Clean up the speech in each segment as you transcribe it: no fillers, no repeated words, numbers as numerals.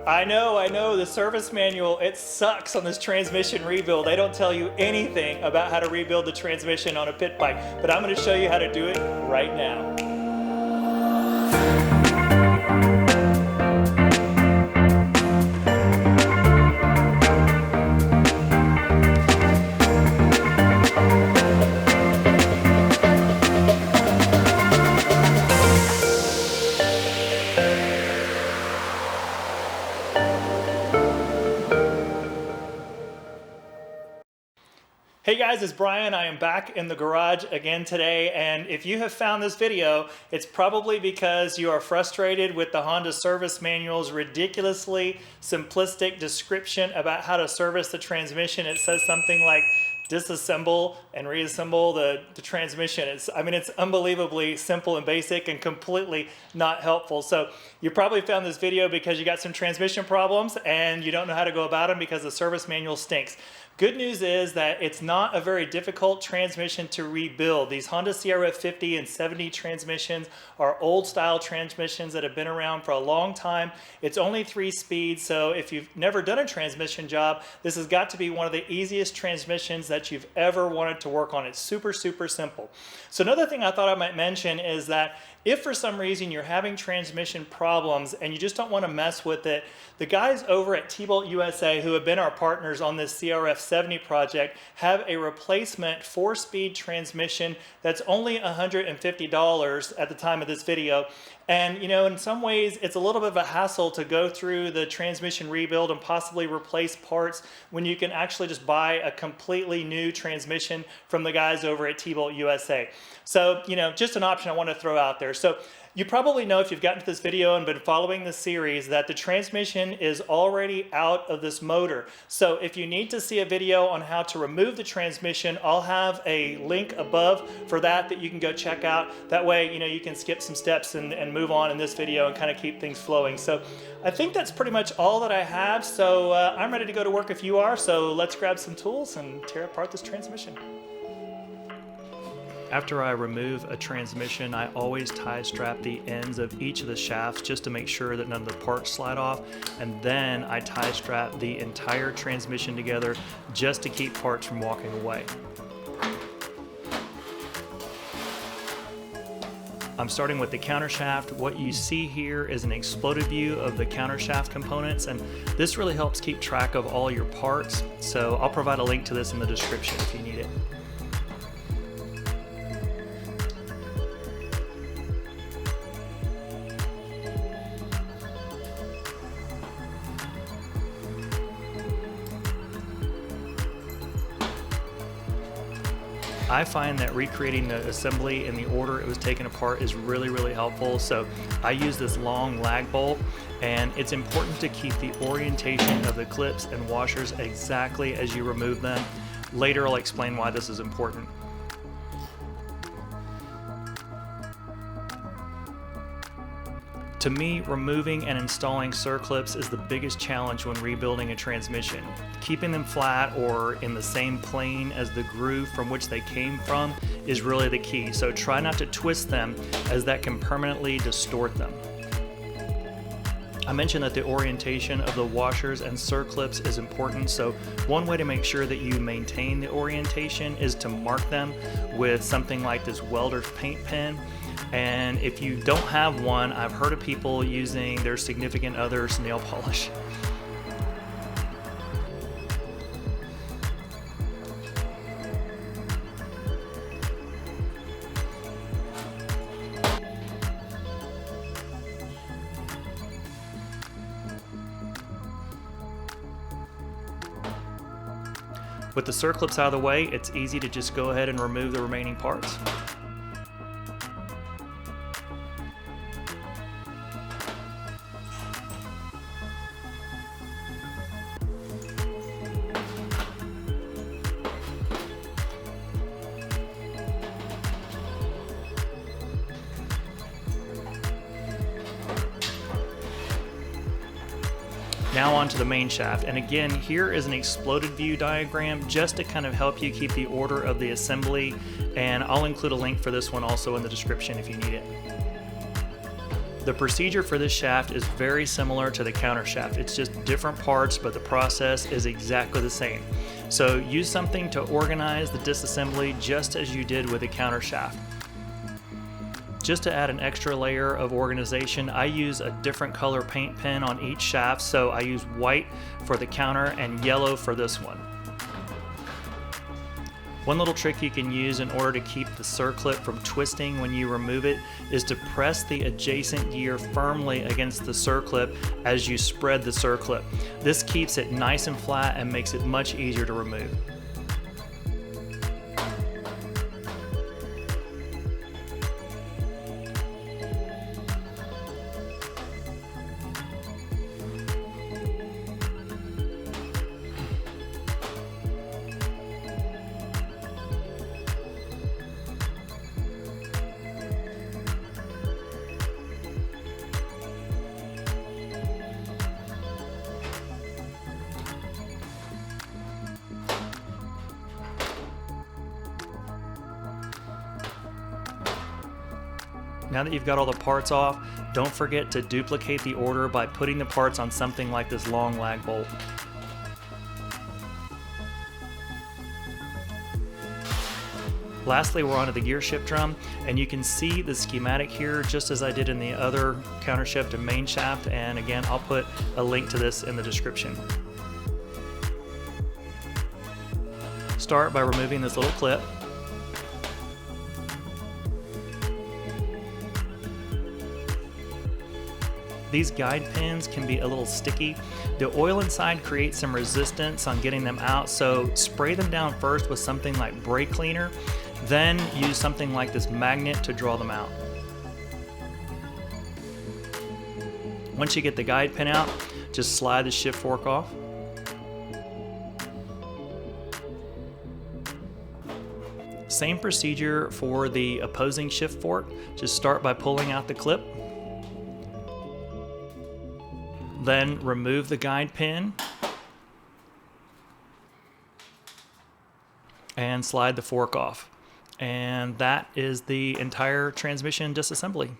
I know, the service manual, it sucks on this transmission rebuild. They don't tell you anything about how to rebuild the transmission on a pit bike, but I'm gonna show you how to do it right now. Hey guys, it's Brian. I am back in the garage again today, and if you have found this video, it's probably because you are frustrated with the Honda service manual's ridiculously simplistic description about how to service the transmission. It says something like disassemble and reassemble the transmission. It's unbelievably simple and basic and completely not helpful. So you probably found this video because you got some transmission problems and you don't know how to go about them because the service manual stinks. Good news is that it's not a very difficult transmission to rebuild. These Honda CRF50 and 70 transmissions are old style transmissions that have been around for a long time. It's only 3 speeds, so if you've never done a transmission job, this has got to be one of the easiest transmissions that you've ever wanted to work on. It's super, super simple. So another thing I thought I might mention is that if for some reason you're having transmission problems and you just don't want to mess with it, the guys over at T-Bolt USA, who have been our partners on this CRF70 project, have a replacement 4-speed transmission that's only $150 at the time of this video. And you know, in some ways, it's a little bit of a hassle to go through the transmission rebuild and possibly replace parts when you can actually just buy a completely new transmission from the guys over at T-Bolt USA. So, you know, just an option I want to throw out there. So you probably know, if you've gotten to this video and been following the series, that the transmission is already out of this motor. So if you need to see a video on how to remove the transmission, I'll have a link above for that you can go check out. That way, you know, you can skip some steps and move on in this video and kind of keep things flowing. So I think that's pretty much all that I have. So I'm ready to go to work if you are. So let's grab some tools and tear apart this transmission. After I remove a transmission, I always tie strap the ends of each of the shafts just to make sure that none of the parts slide off, and then I tie strap the entire transmission together just to keep parts from walking away. I'm starting with the countershaft. What you see here is an exploded view of the countershaft components, and this really helps keep track of all your parts. So I'll provide a link to this in the description if you need it. I find that recreating the assembly in the order it was taken apart is really, really helpful. So I use this long lag bolt, and it's important to keep the orientation of the clips and washers exactly as you remove them. Later I'll explain why this is important. To me, removing and installing circlips is the biggest challenge when rebuilding a transmission. Keeping them flat or in the same plane as the groove from which they came from is really the key. So try not to twist them, as that can permanently distort them. I mentioned that the orientation of the washers and circlips is important, so one way to make sure that you maintain the orientation is to mark them with something like this welder's paint pen. And if you don't have one, I've heard of people using their significant other's nail polish. With the circlips out of the way, it's easy to just go ahead and remove the remaining parts. Now onto the main shaft, and again, here is an exploded view diagram just to kind of help you keep the order of the assembly, and I'll include a link for this one also in the description if you need it. The procedure for this shaft is very similar to the countershaft. It's just different parts, but the process is exactly the same. So use something to organize the disassembly just as you did with the countershaft. Just to add an extra layer of organization, I use a different color paint pen on each shaft, so I use white for the counter and yellow for this one. One little trick you can use in order to keep the circlip from twisting when you remove it is to press the adjacent gear firmly against the circlip as you spread the circlip. This keeps it nice and flat and makes it much easier to remove. Now that you've got all the parts off, don't forget to duplicate the order by putting the parts on something like this long lag bolt. Lastly, we're onto the Gearshift drum, and you can see the schematic here just as I did in the other countershaft and main shaft, and again, I'll put a link to this in the description. Start by removing this little clip. These guide pins can be a little sticky. The oil inside creates some resistance on getting them out, so spray them down first with something like brake cleaner, then use something like this magnet to draw them out. Once you get the guide pin out, just slide the shift fork off. Same procedure for the opposing shift fork. Just start by pulling out the clip. Then remove the guide pin and slide the fork off. And that is the entire transmission disassembly.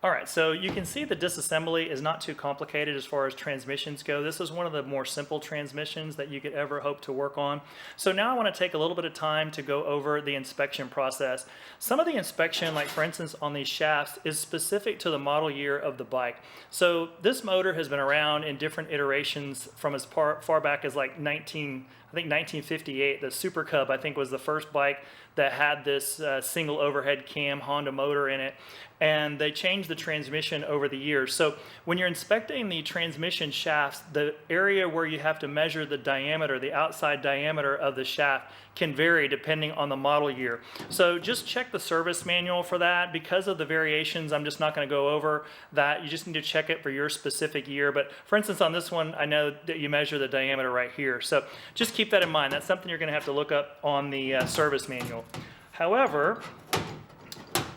All right, so you can see the disassembly is not too complicated as far as transmissions go. This is one of the more simple transmissions that you could ever hope to work on. So now I want to take a little bit of time to go over the inspection process. Some of the inspection, like for instance on these shafts, is specific to the model year of the bike. So this motor has been around in different iterations from as far back as like 1958. The Super Cub, I think, was the first bike that had this single overhead cam Honda motor in it, and they changed the transmission over the years. So when you're inspecting the transmission shafts, the area where you have to measure the diameter, the outside diameter of the shaft, can vary depending on the model year. So just check the service manual for that. Because of the variations, I'm just not going to go over that. You just need to check it for your specific year. But for instance, on this one, I know that you measure the diameter right here. So just keep that in mind. That's something you're going to have to look up on the service manual. However,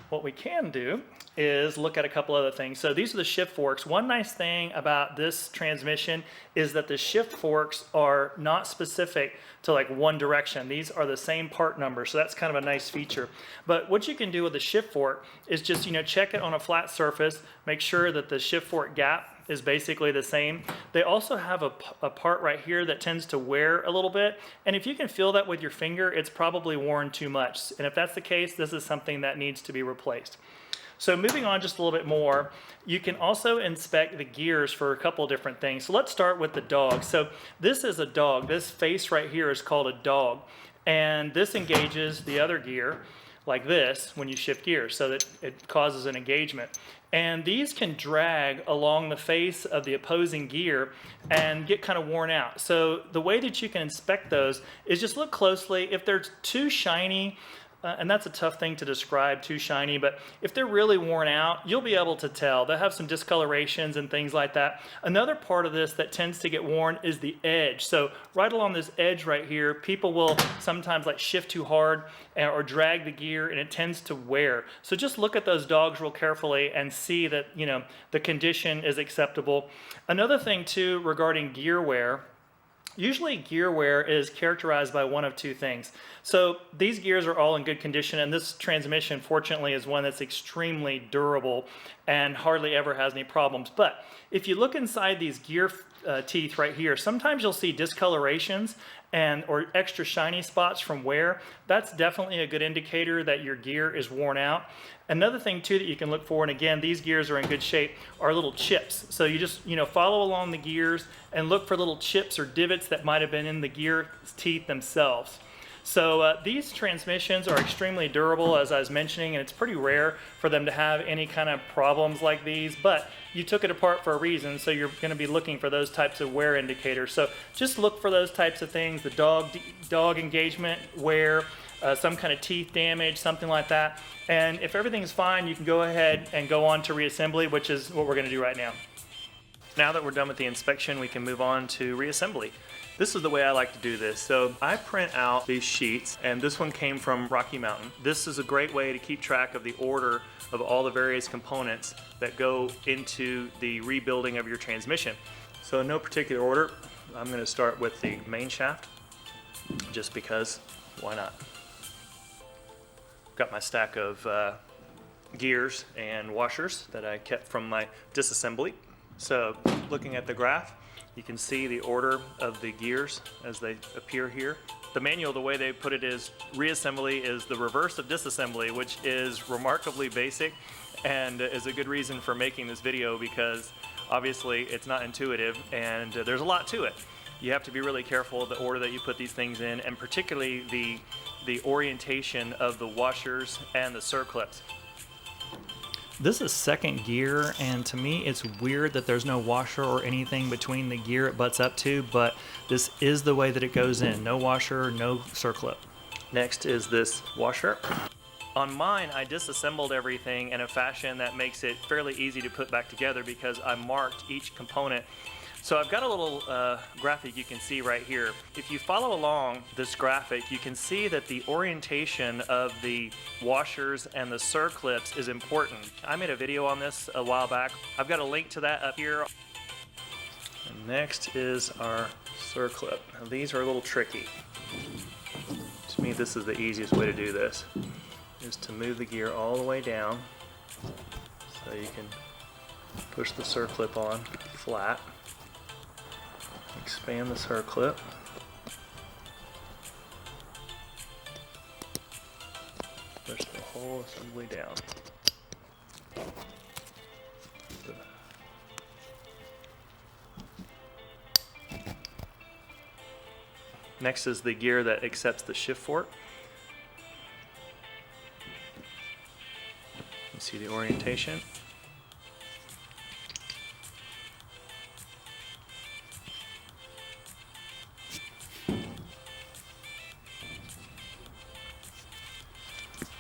what we can do is look at a couple other things. So these are the shift forks. One nice thing about this transmission is that the shift forks are not specific to like one direction. These are the same part number, so that's kind of a nice feature. But what you can do with the shift fork is just, check it on a flat surface, make sure that the shift fork gap is basically the same. They also have a part right here that tends to wear a little bit, and if you can feel that with your finger, it's probably worn too much. And if that's the case, this is something that needs to be replaced. So moving on just a little bit more, you can also inspect the gears for a couple of different things. So let's start with the dog. So this is a dog. This face right here is called a dog, and this engages the other gear like this when you shift gears, so that it causes an engagement. And these can drag along the face of the opposing gear and get kind of worn out. So the way that you can inspect those is just look closely. If they're too shiny, and that's a tough thing to describe, too shiny, but if they're really worn out, you'll be able to tell. They'll have some discolorations and things like that. Another part of this that tends to get worn is the edge. So right along this edge right here, people will sometimes like shift too hard or drag the gear, and it tends to wear. So just look at those dogs real carefully and see that, the condition is acceptable. Another thing too regarding gear wear Usually gear wear is characterized by one of two things. So these gears are all in good condition, and this transmission fortunately is one that's extremely durable and hardly ever has any problems. But if you look inside these gear teeth right here, sometimes you'll see discolorations or extra shiny spots from wear. That's definitely a good indicator that your gear is worn out. Another thing too that you can look for, and again, these gears are in good shape, are little chips. So you just, follow along the gears and look for little chips or divots that might have been in the gear teeth themselves. So these transmissions are extremely durable, as I was mentioning, and it's pretty rare for them to have any kind of problems like these, but you took it apart for a reason, so you're going to be looking for those types of wear indicators. So just look for those types of things, the dog engagement, wear, some kind of teeth damage, something like that. And if everything's fine, you can go ahead and go on to reassembly, which is what we're going to do right now. Now that we're done with the inspection, we can move on to reassembly. This is the way I like to do this. So I print out these sheets, and this one came from Rocky Mountain. This is a great way to keep track of the order of all the various components that go into the rebuilding of your transmission. So in no particular order, I'm going to start with the main shaft, just because, why not? Got my stack of gears and washers that I kept from my disassembly. So looking at the graph, you can see the order of the gears as they appear here. The manual, the way they put it is, reassembly is the reverse of disassembly, which is remarkably basic and is a good reason for making this video, because obviously it's not intuitive and there's a lot to it. You have to be really careful of the order that you put these things in, and particularly the orientation of the washers and the circlips. This is second gear, and to me it's weird that there's no washer or anything between the gear it butts up to, but this is the way that it goes in. No washer, no circlip. Next is this washer. On mine, I disassembled everything in a fashion that makes it fairly easy to put back together because I marked each component. So I've got a little graphic you can see right here. If you follow along this graphic, you can see that the orientation of the washers and the circlips is important. I made a video on this a while back. I've got a link to that up here. And next is our circlip. Now these are a little tricky. To me, this is the easiest way to do this, is to move the gear all the way down so you can push the circlip on flat. Expand the circlip. Push the whole assembly down. Next is the gear that accepts the shift fork. You see the orientation.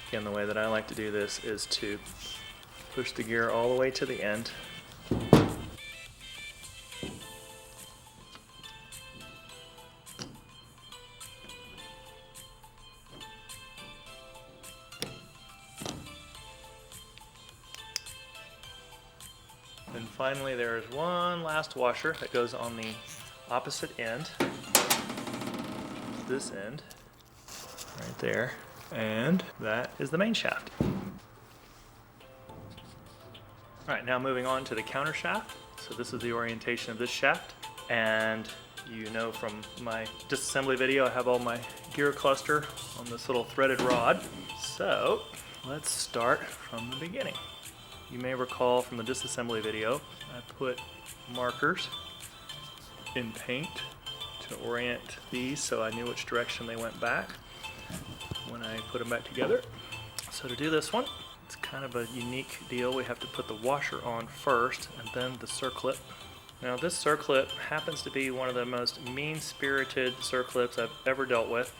Again, the way that I like to do this is to push the gear all the way to the end. And finally, there is one last washer that goes on the opposite end. This end, right there. And that is the main shaft. All right, now moving on to the counter shaft. So this is the orientation of this shaft. And you know from my disassembly video, I have all my gear cluster on this little threaded rod. So let's start from the beginning. You may recall from the disassembly video, I put markers in paint to orient these so I knew which direction they went back when I put them back together. So to do this one, it's kind of a unique deal. We have to put the washer on first and then the circlip. Now this circlip happens to be one of the most mean-spirited circlips I've ever dealt with.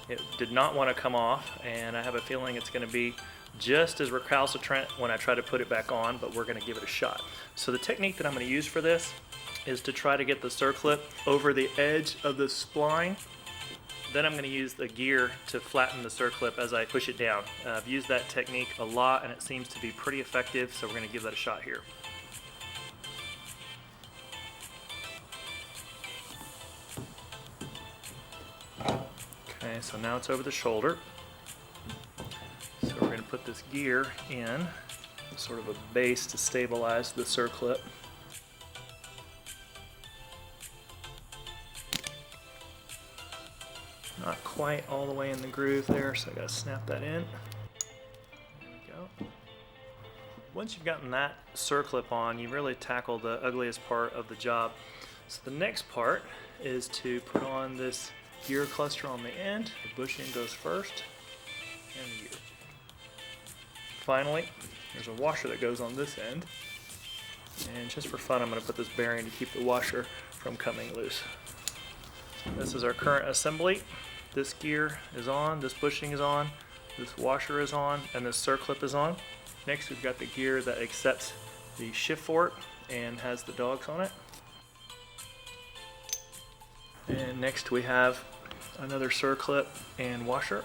It did not want to come off, and I have a feeling it's going to be just as recalcitrant when I try to put it back on, but we're going to give it a shot. So the technique that I'm going to use for this is to try to get the circlip over the edge of the spline. Then I'm going to use the gear to flatten the circlip as I push it down. I've used that technique a lot and it seems to be pretty effective, so we're going to give that a shot here. Okay, so now it's over the shoulder. So we're going to put this gear in, sort of a base to stabilize the circlip. Not quite all the way in the groove there, so I gotta snap that in. There we go. Once you've gotten that circlip on, you really tackle the ugliest part of the job. So the next part is to put on this gear cluster on the end. The bushing goes first, and the gear. Finally, there's a washer that goes on this end. And just for fun, I'm gonna put this bearing to keep the washer from coming loose. This is our current assembly. This gear is on, this bushing is on, this washer is on, and this circlip is on. Next, we've got the gear that accepts the shift fork and has the dogs on it. And next we have another circlip and washer.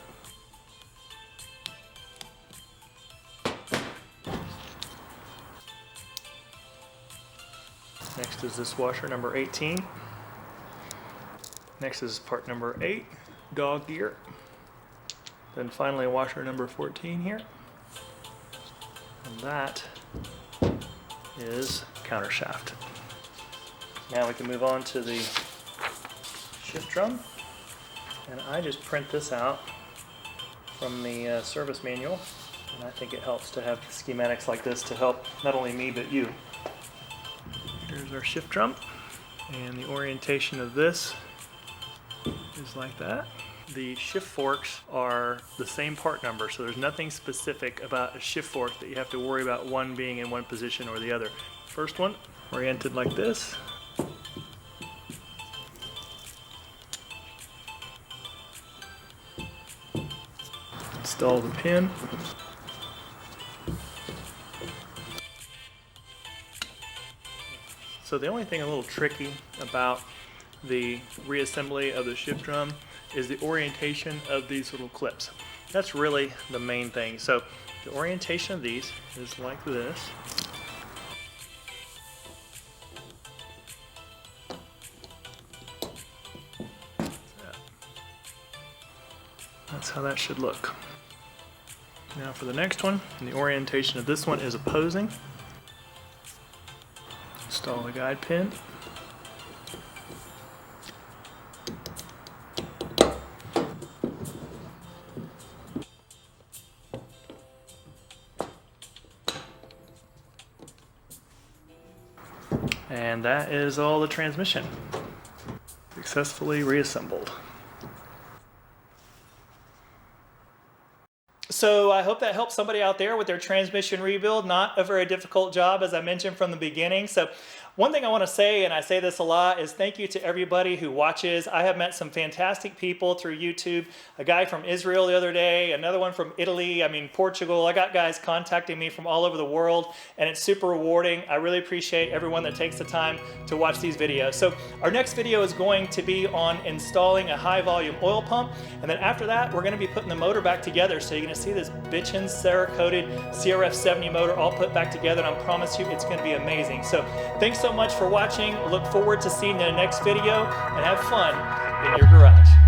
Next is this washer, number 18. Next is part number 8, dog gear. Then finally washer number 14 here. And that is countershaft. Now we can move on to the shift drum. And I just print this out from the service manual. And I think it helps to have schematics like this to help not only me but you. Here's our shift drum. And the orientation of this is like that. The shift forks are the same part number, so there's nothing specific about a shift fork that you have to worry about one being in one position or the other. First one, oriented like this. Install the pin. So the only thing a little tricky about the reassembly of the shift drum is the orientation of these little clips. That's really the main thing. So the orientation of these is like this. That's how that should look. Now for the next one, the orientation of this one is opposing. Install the guide pin. And that is all the transmission. Successfully reassembled. So I hope that helps somebody out there with their transmission rebuild. Not a very difficult job, as I mentioned from the beginning. So one thing I want to say, and I say this a lot, is thank you to everybody who watches. I have met some fantastic people through YouTube. A guy from Israel the other day, another one from Italy, Portugal. I got guys contacting me from all over the world, and it's super rewarding. I really appreciate everyone that takes the time to watch these videos. So our next video is going to be on installing a high volume oil pump. And then after that, we're going to be putting the motor back together. So you're going to see this bitchin' Cerakoted CRF70 motor all put back together, and I promise you it's going to be amazing. So thanks so much for watching. Look forward to seeing you in the next video, and have fun in your garage.